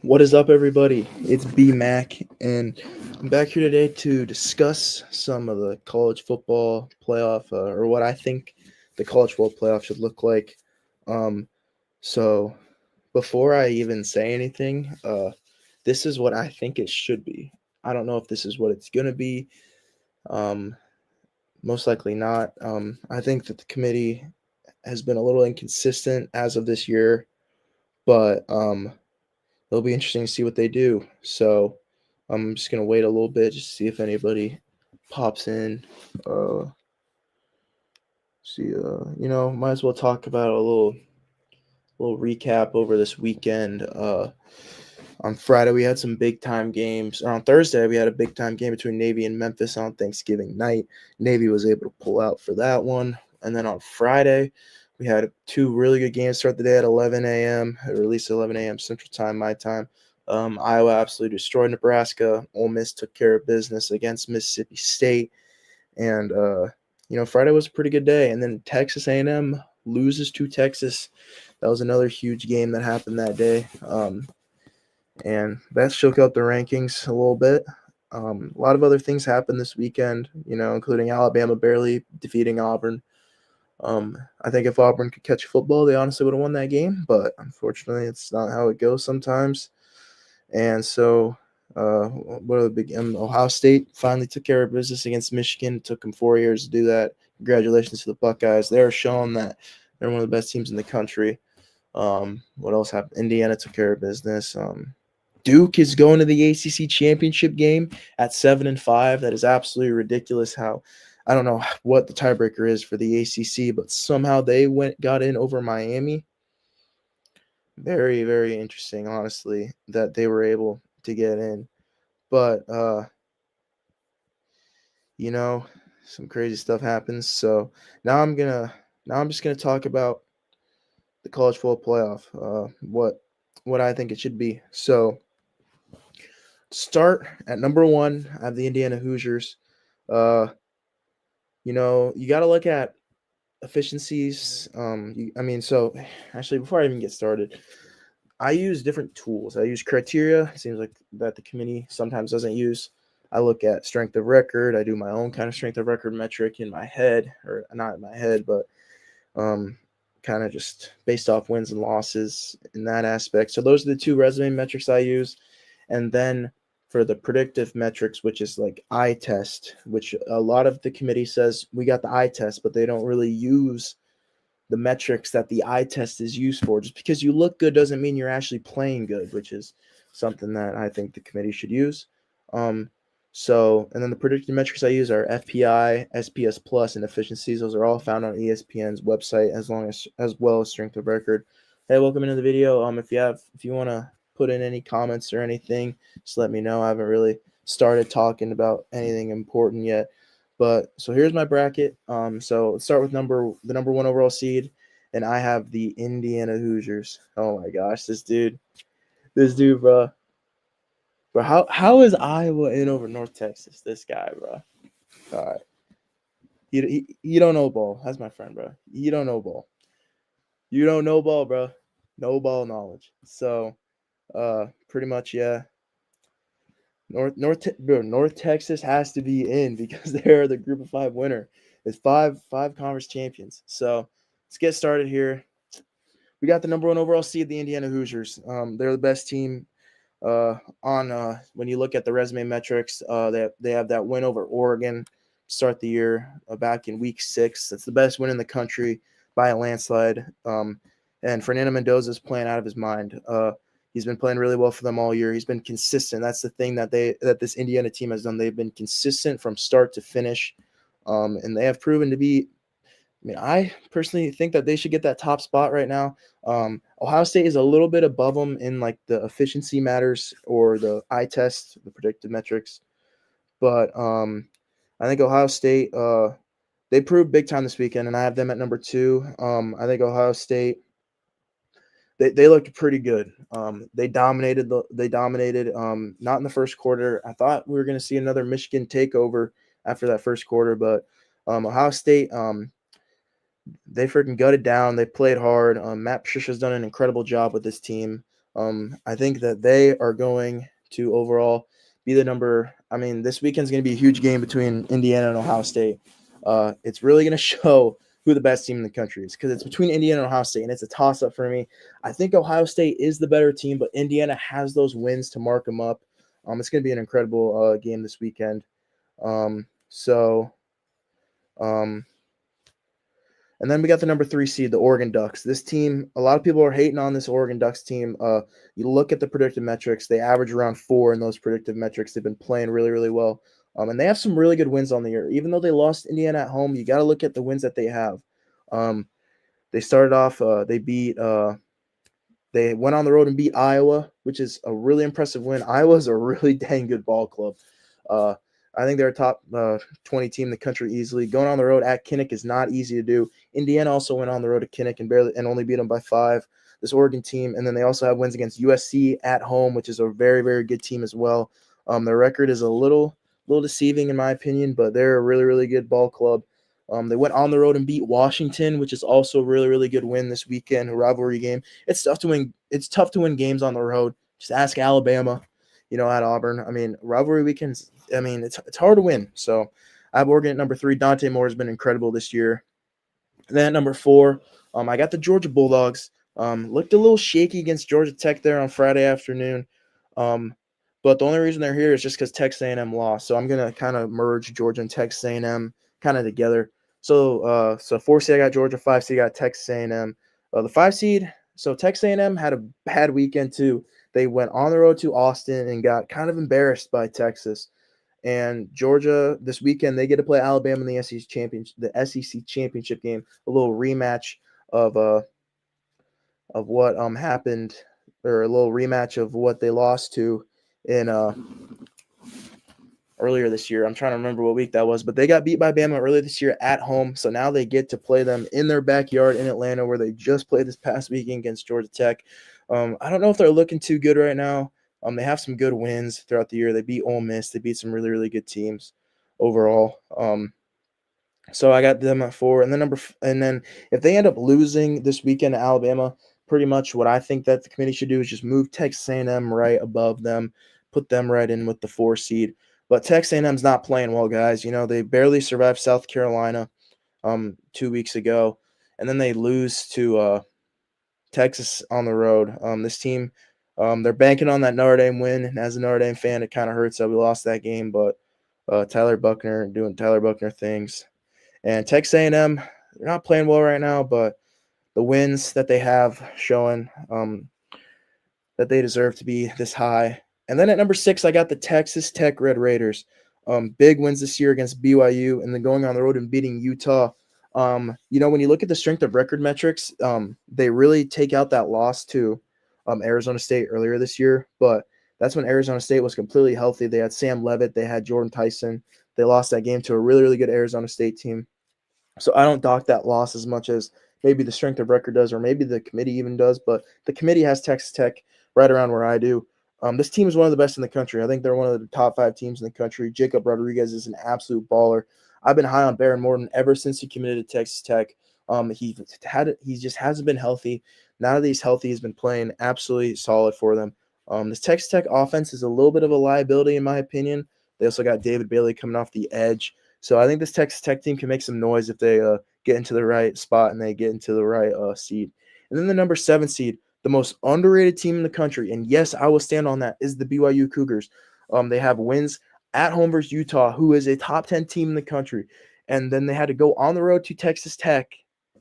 What is up, everybody? It's BMac, and I'm back here today to discuss some of the college football playoff, or what I think the college football playoff should look like. Um, so, before I even say anything, this is what I think it should be. I don't know if this is what it's gonna be. Um, Most likely not. I think that the committee has been a little inconsistent as of this year, but it'll be interesting to see what they do. So I'm just gonna wait a little bit just to see if anybody pops in. Uh, see, might as well talk about a little recap over this weekend. On Friday we had some big time games. Or on Thursday we had a big time game between Navy and Memphis on Thanksgiving night. Navy was able to pull out for that one, and then on Friday we had two really good games start the day at 11 a.m. or at least 11 a.m. Central Time, my time. Iowa absolutely destroyed Nebraska. Ole Miss took care of business against Mississippi State, and Friday was a pretty good day. And then Texas A&M loses to Texas. That was another huge game that happened that day. And that shook up the rankings a little bit. A lot of other things happened this weekend, including Alabama barely defeating Auburn. I think if Auburn could catch football, they honestly would have won that game, but unfortunately, it's not how it goes sometimes. And so, what are the big? Ohio State finally took care of business against Michigan. It took them 4 years to do that. Congratulations to the Buckeyes. They're showing that they're one of the best teams in the country. What else happened? Indiana took care of business. Duke is going to the ACC championship game at 7-5. That is absolutely ridiculous. How I don't know what the tiebreaker is for the ACC, but somehow they got in over Miami. Very, very interesting, honestly, that they were able to get in. But you know, some crazy stuff happens. So now I'm just gonna talk about the college football playoff. What I think it should be. So start at number one. I have the Indiana Hoosiers. Uh, you got to look at efficiencies. So actually, before I even get started, I use different tools. I use criteria. It seems like that the committee sometimes doesn't use. I look at strength of record. I do my own kind of strength of record metric in my head, or not in my head, but um, kind of just based off wins and losses in that aspect. So those are the two resume metrics I use. And then for the predictive metrics, which is like eye test, which a lot of the committee says we got the eye test, but they don't really use the metrics that the eye test is used for. Just because you look good doesn't mean you're actually playing good, which is something that I think the committee should use. Um, and then the predictive metrics I use are FPI, SPS plus, and efficiencies. Those are all found on ESPN's website, as well as strength of record. Hey, welcome into the video. If you want to put in any comments or anything, just let me know. I haven't really started talking about anything important yet. But so here's my bracket. So let's start with the number one overall seed, and I have the Indiana Hoosiers. Oh my gosh, this dude, bro, how is Iowa in over North Texas? This guy, bro. All right, you don't know ball. That's my friend, bro. You don't know ball. You don't know ball, bro. No ball knowledge. So, pretty much, yeah. North Texas has to be in because they're the Group of Five winner. It's five conference champions. So let's get started here. We got the number one overall seed, the Indiana Hoosiers. They're the best team. On When you look at the resume metrics, they have that win over Oregon to start the year back in week 6. That's the best win in the country by a landslide. And Fernando Mendoza is playing out of his mind. He's been playing really well for them all year. He's been consistent. That's the thing that this Indiana team has done. They've been consistent from start to finish, and they have proven to be. I personally think that they should get that top spot right now. Ohio State is a little bit above them in like the efficiency matters or the eye test, the predictive metrics, but I think Ohio State they proved big time this weekend, and I have them at number 2. I think Ohio State they looked pretty good. They dominated. Not in the first quarter. I thought we were going to see another Michigan takeover after that first quarter, but Ohio State they freaking gutted down. They played hard. Matt Patricia's done an incredible job with this team. I think that they are going to overall be the number. I mean, this weekend's going to be a huge game between Indiana and Ohio State. It's really going to show who the best team in the country is because it's between Indiana and Ohio State, and it's a toss-up for me. I think Ohio State is the better team, but Indiana has those wins to mark them up. It's going to be an incredible game this weekend. So, um, and then we got the number 3 seed, the Oregon Ducks. This team, a lot of people are hating on this Oregon Ducks team. You look at the predictive metrics; they average around 4 in those predictive metrics. They've been playing really, really well, and they have some really good wins on the year. Even though they lost Indiana at home, you got to look at the wins that they have. They started off; they went on the road and beat Iowa, which is a really impressive win. Iowa's a really dang good ball club. Uh, I think they're a top 20 team in the country easily. Going on the road at Kinnick is not easy to do. Indiana also went on the road to Kinnick and only beat them by 5. This Oregon team, and then they also have wins against USC at home, which is a very, very good team as well. Their record is a little deceiving in my opinion, but they're a really, really good ball club. They went on the road and beat Washington, which is also a really, really good win this weekend, a rivalry game. It's tough to win. It's tough to win games on the road. Just ask Alabama, at Auburn. I mean, rivalry weekends. I mean, it's hard to win. So I have Oregon at number 3. Dante Moore has been incredible this year. And then at number 4, I got the Georgia Bulldogs. Looked a little shaky against Georgia Tech there on Friday afternoon. But the only reason they're here is just because Texas A&M lost. So I'm gonna kind of merge Georgia and Texas A&M kind of together. So 4 seed I got Georgia, 5 seed I got Texas A&M. The 5 seed, so Texas A&M had a bad weekend too. They went on the road to Austin and got kind of embarrassed by Texas. And Georgia this weekend they get to play Alabama in the SEC championship game, a little rematch of what happened, or a little rematch of what they lost to in earlier this year. I'm trying to remember what week that was, but they got beat by Bama earlier this year at home. So now they get to play them in their backyard in Atlanta, where they just played this past weekend against Georgia Tech. I don't know if they're looking too good right now. They have some good wins throughout the year. They beat Ole Miss. They beat some really, really good teams overall. So I got them at 4, and then if they end up losing this weekend to Alabama, pretty much what I think that the committee should do is just move Texas A&M right above them, put them right in with the 4 seed. But Texas A&M's not playing well, guys. They barely survived South Carolina 2 weeks ago, and then they lose to Texas on the road. This team, they're banking on that Notre Dame win, and as a Notre Dame fan, it kind of hurts that we lost that game. But Tyler Buchner doing Tyler Buchner things, and Texas A&M, they're not playing well right now, but the wins that they have showing that they deserve to be this high. And then at number 6, I got the Texas Tech Red Raiders. Big wins this year against BYU, and then going on the road and beating Utah. When you look at the strength of record metrics, they really take out that loss to Arizona State earlier this year. But that's when Arizona State was completely healthy. They had Sam Levitt. They had Jordan Tyson. They lost that game to a really, really good Arizona State team. So I don't dock that loss as much as maybe the strength of record does, or maybe the committee even does. But the committee has Texas Tech right around where I do. This team is one of the best in the country. I think they're one of the top 5 teams in the country. Jacob Rodriguez is an absolute baller. I've been high on Baron Morton ever since he committed to Texas Tech. He just hasn't been healthy. Now that he's healthy, he's been playing absolutely solid for them. This Texas Tech offense is a little bit of a liability in my opinion. They also got David Bailey coming off the edge. So I think this Texas Tech team can make some noise if they get into the right spot and they get into the right seed. And then the number 7 seed, the most underrated team in the country, and yes, I will stand on that, is the BYU Cougars. They have wins at home versus Utah, who is a top 10 team in the country. And then they had to go on the road to Texas Tech,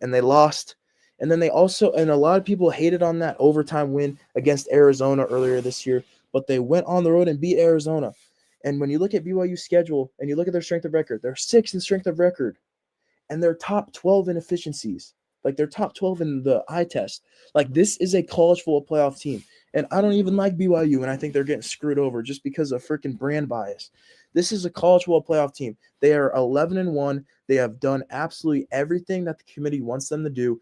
and they lost. And then and a lot of people hated on that overtime win against Arizona earlier this year, but they went on the road and beat Arizona. And when you look at BYU's schedule and you look at their strength of record, they're 6th in strength of record, and they're top 12 in efficiencies. Like, they're top 12 in the eye test. Like, this is a college football playoff team. And I don't even like BYU, and I think they're getting screwed over just because of freaking brand bias. This is a college football playoff team. They are 11-1. They have done absolutely everything that the committee wants them to do.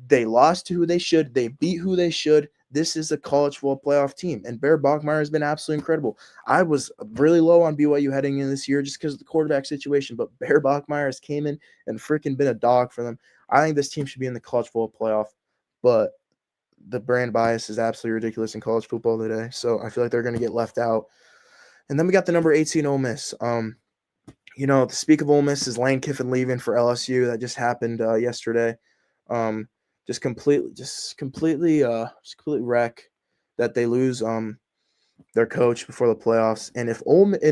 They lost to who they should. They beat who they should. This is a college football playoff team, and Bear Bachmeier has been absolutely incredible. I was really low on BYU heading in this year just because of the quarterback situation, but Bear Bachmeier has came in and freaking been a dog for them. I think this team should be in the college football playoff, but the brand bias is absolutely ridiculous in college football today. So I feel like they're going to get left out. And then we got the number 18 Ole Miss. To speak of Ole Miss, is Lane Kiffin leaving for LSU. That just happened yesterday. Um, just completely wreck that they lose their coach before the playoffs. And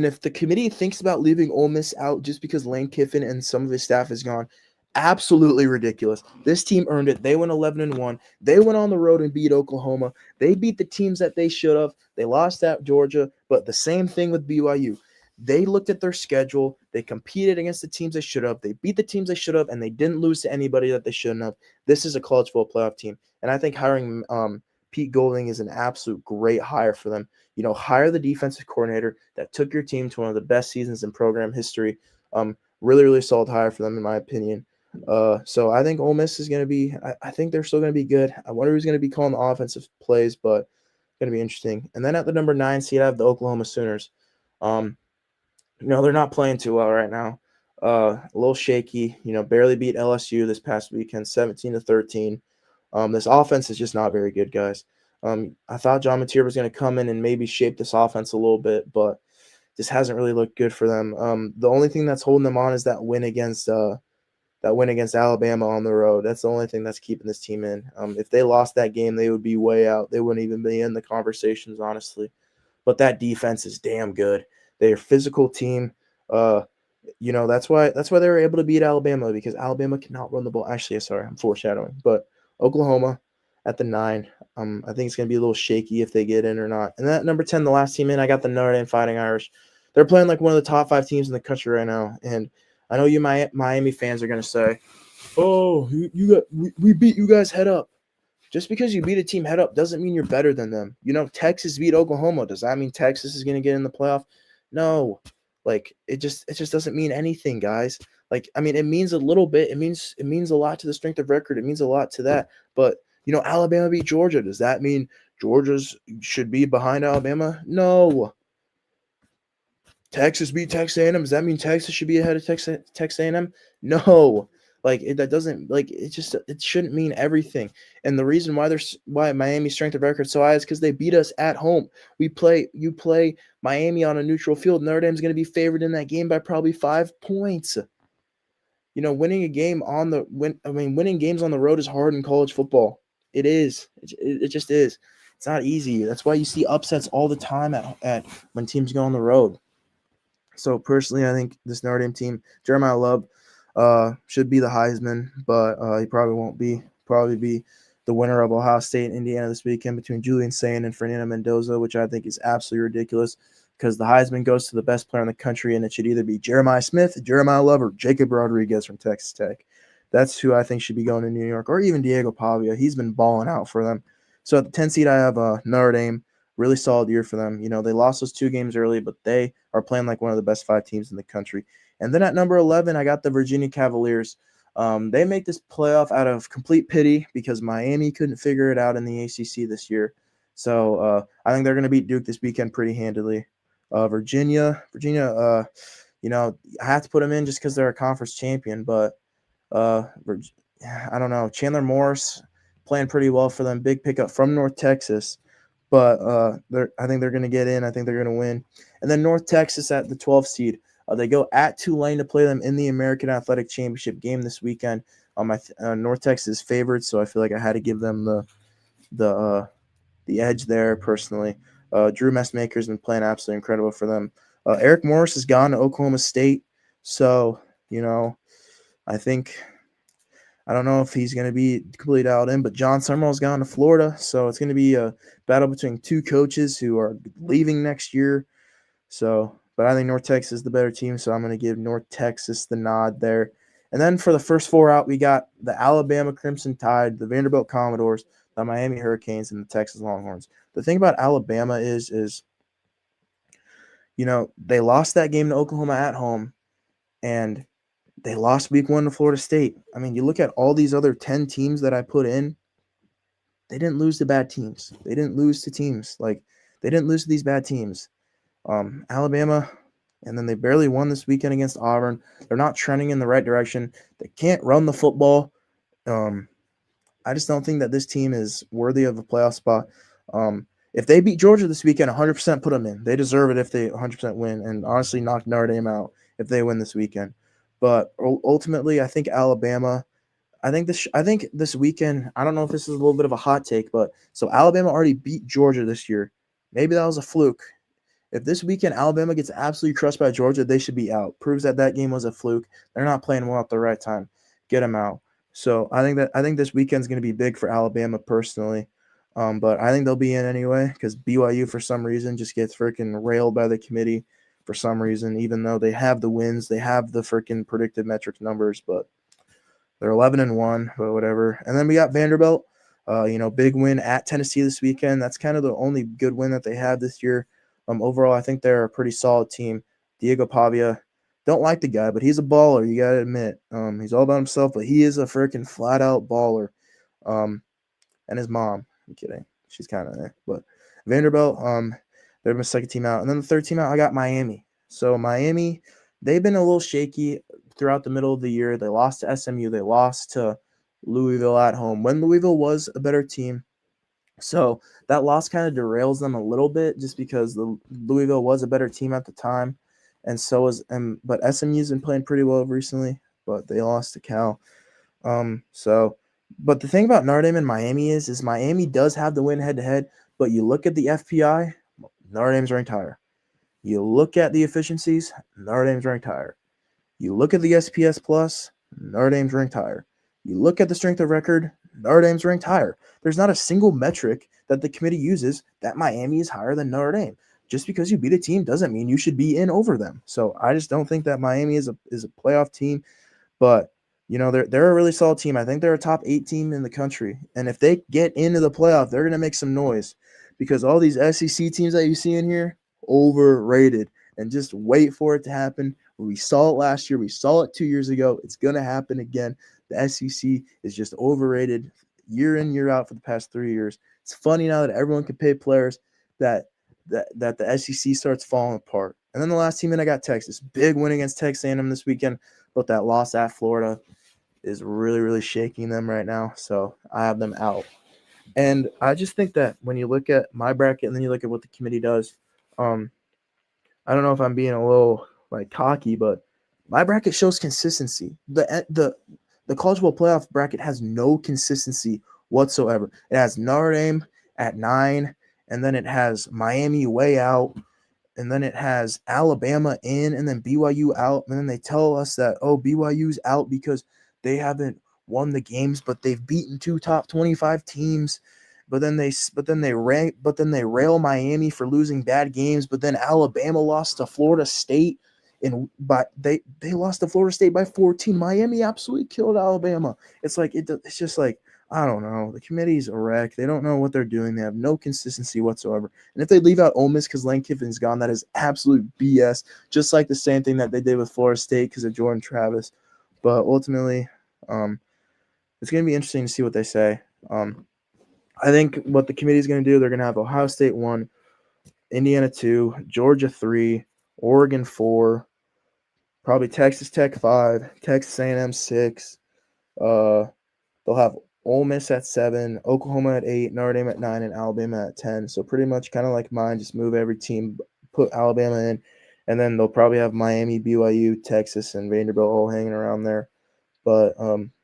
if the committee thinks about leaving Ole Miss out just because Lane Kiffin and some of his staff is gone, absolutely ridiculous. This team earned it. They went 11-1. They went on the road and beat Oklahoma. They beat the teams that they should have. They lost at Georgia, but the same thing with BYU. They looked at their schedule. They competed against the teams they should have. They beat the teams they should have, and they didn't lose to anybody that they shouldn't have. This is a college football playoff team, and I think hiring Pete Golding is an absolute great hire for them. Hire the defensive coordinator that took your team to one of the best seasons in program history. Really, really solid hire for them, in my opinion. So I think Ole Miss is going to be. I think they're still going to be good. I wonder who's going to be calling the offensive plays, but it's going to be interesting. And then at the number 9 seed, I have the Oklahoma Sooners. They're not playing too well right now. A little shaky. Barely beat LSU this past weekend, 17-13. This offense is just not very good, guys. I thought John Mateer was going to come in and maybe shape this offense a little bit, but just hasn't really looked good for them. The only thing that's holding them on is that win against Alabama on the road. That's the only thing that's keeping this team in. If they lost that game, they would be way out. They wouldn't even be in the conversations, honestly. But that defense is damn good. They're a physical team. That's why they were able to beat Alabama, because Alabama cannot run the ball. Actually, sorry, I'm foreshadowing. But Oklahoma at the 9. I think it's going to be a little shaky if they get in or not. And that number 10, the last team in, I got the Notre Dame Fighting Irish. They're playing like one of the top 5 teams in the country right now. And I know you Miami fans are going to say, oh, we beat you guys head up. Just because you beat a team head up doesn't mean you're better than them. Texas beat Oklahoma. Does that mean Texas is going to get in the playoff? No. It just doesn't mean anything, guys. It means a little bit. It means a lot to the strength of record. It means a lot to that. But Alabama beat Georgia. Does that mean Georgia's should be behind Alabama? No. Texas beat Texas A&M. Does that mean Texas should be ahead of Texas A&M? No. That doesn't it shouldn't mean everything. And the reason why Miami's strength of record so high is because they beat us at home. You play Miami on a neutral field. Notre Dame's going to be favored in that game by probably 5 points. Winning games on the road is hard in college football. It is. It just is. It's not easy. That's why you see upsets all the time at when teams go on the road. So personally, I think this Notre Dame team, Jeremiah Love, should be the Heisman, but he probably won't be. Probably be the winner of Ohio State and Indiana this weekend between Julian Sayin and Fernando Mendoza, which I think is absolutely ridiculous, because the Heisman goes to the best player in the country, and it should either be Jeremiah Smith, Jeremiah Love, or Jacob Rodriguez from Texas Tech. That's who I think should be going to New York, or even Diego Pavia. He's been balling out for them. So at the 10 seed, I have Notre Dame. Really solid year for them. They lost those 2 games early, but they are playing like one of the best 5 teams in the country. And then at number 11, I got the Virginia Cavaliers. They make this playoff out of complete pity because Miami couldn't figure it out in the ACC this year. So I think they're going to beat Duke this weekend pretty handily. Virginia, I have to put them in just because they're a conference champion, but I don't know. Chandler Morris playing pretty well for them. Big pickup from North Texas. But I think they're going to get in. I think they're going to win. And then North Texas at the 12th seed. They go at Tulane to play them in the American Athletic Championship game this weekend. North Texas is favored, so I feel like I had to give them the edge there personally. Drew Messmaker's been playing absolutely incredible for them. Eric Morris has gone to Oklahoma State, so I don't know if he's going to be completely dialed in, but John Summerall's gone to Florida, so it's going to be a battle between 2 coaches who are leaving next year. But I think North Texas is the better team, so I'm going to give North Texas the nod there. And then for the first 4 out, we got the Alabama Crimson Tide, the Vanderbilt Commodores, the Miami Hurricanes, and the Texas Longhorns. The thing about Alabama is they lost that game to Oklahoma at home, and they lost week 1 to Florida State. You look at all these other 10 teams that I put in, they didn't lose to bad teams. They didn't lose to teams. They didn't lose to these bad teams. Alabama, and then they barely won this weekend against Auburn. They're not trending in the right direction. They can't run the football. I just don't think that this team is worthy of a playoff spot. If they beat Georgia this weekend, 100% put them in. They deserve it if they 100% win, and honestly knock Notre Dame out if they win this weekend. But ultimately, I think Alabama. I think this weekend. I don't know if this is a little bit of a hot take, but so Alabama already beat Georgia this year. Maybe that was a fluke. If this weekend Alabama gets absolutely crushed by Georgia, they should be out. Proves that that game was a fluke. They're not playing well at the right time. Get them out. So I think this weekend's going to be big for Alabama personally. But I think they'll be in anyway because BYU for some reason just gets freaking railed by the committee for some reason, even though they have the wins, they have the freaking predicted metric numbers, but they're 11-1, but whatever. And then we got Vanderbilt. Big win at Tennessee this weekend. That's kind of the only good win that they have this year. Overall, I think they're a pretty solid team. Diego Pavia, don't like the guy, but he's a baller. You gotta admit, he's all about himself, but he is a freaking flat out baller. And his mom, I'm kidding, she's kind of but Vanderbilt, they're my second team out, and then the third team out, I got Miami. So Miami, they've been a little shaky throughout the middle of the year. They lost to SMU. They lost to Louisville at home when Louisville was a better team. So that loss kind of derails them a little bit just because the Louisville was a better team at the time. And so was but SMU's been playing pretty well recently, but they lost to Cal. But the thing about Notre Dame and Miami is Miami does have the win head to head, but you look at the FPI, Notre Dame's ranked higher. You look at the efficiencies, Notre Dame's ranked higher. You look at the SPS plus, Notre Dame's ranked higher. You look at the strength of record, Notre Dame's ranked higher. There's not a single metric that the committee uses that Miami is higher than Notre Dame. Just because you beat a team doesn't mean you should be in over them. So I just don't think that Miami is a playoff team. But they're a really solid team. I think they're a top 8 team in the country. And if they get into the playoff, they're gonna make some noise because all these SEC teams that you see in here, overrated. And just wait for it to happen. We saw it last year. We saw it 2 years ago. It's going to happen again. The SEC is just overrated year in, year out for the past 3 years. It's funny now that everyone can pay players that the SEC starts falling apart. And then the last team in, I got Texas. Big win against Texas A&M this weekend, but that loss at Florida is really, really shaking them right now. So I have them out. And I just think that when you look at my bracket and then you look at what the committee does, I don't know if I'm being a little cocky, but my bracket shows consistency. The college football playoff bracket has no consistency whatsoever. It has Notre Dame at 9, and then it has Miami way out, and then it has Alabama in, and then BYU out, and then they tell us that BYU's out because they haven't won the games, but they've beaten 2 top 25 teams. But then they rail Miami for losing bad games. But then Alabama lost to Florida State, they lost to Florida State by 14. Miami absolutely killed Alabama. It's just like I don't know. The committee's a wreck. They don't know what they're doing. They have no consistency whatsoever. And if they leave out Ole Miss because Lane Kiffin's gone, that is absolute BS. Just like the same thing that they did with Florida State because of Jordan Travis. But ultimately, it's going to be interesting to see what they say. I think what the committee is going to do, they're going to have Ohio State 1, Indiana 2, Georgia 3, Oregon 4, probably Texas Tech 5, Texas A&M 6. They'll have Ole Miss at 7, Oklahoma at 8, Notre Dame at 9, and Alabama at 10. So pretty much kind of like mine, just move every team, put Alabama in, and then they'll probably have Miami, BYU, Texas, and Vanderbilt all hanging around there. But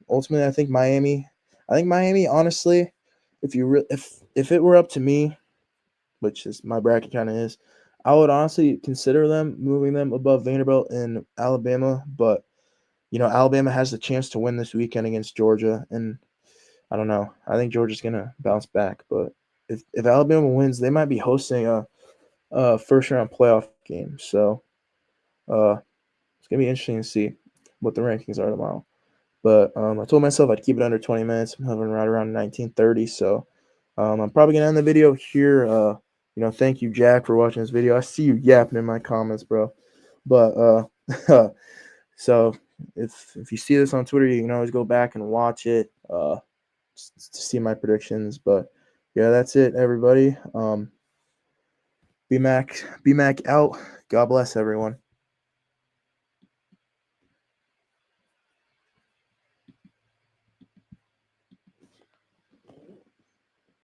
ultimately, I think Miami, honestly, if it were up to me, which is my bracket kind of is, I would honestly consider them moving them above Vanderbilt and Alabama. But Alabama has the chance to win this weekend against Georgia, and I don't know. I think Georgia's gonna bounce back. But if Alabama wins, they might be hosting a first round playoff game. So it's gonna be interesting to see what the rankings are tomorrow. But I told myself I'd keep it under 20 minutes. I'm hovering right around 19:30. So I'm probably going to end the video here. Thank you, Jack, for watching this video. I see you yapping in my comments, bro. But so if you see this on Twitter, you can always go back and watch it to see my predictions. But yeah, that's it, everybody. BMac out. God bless everyone.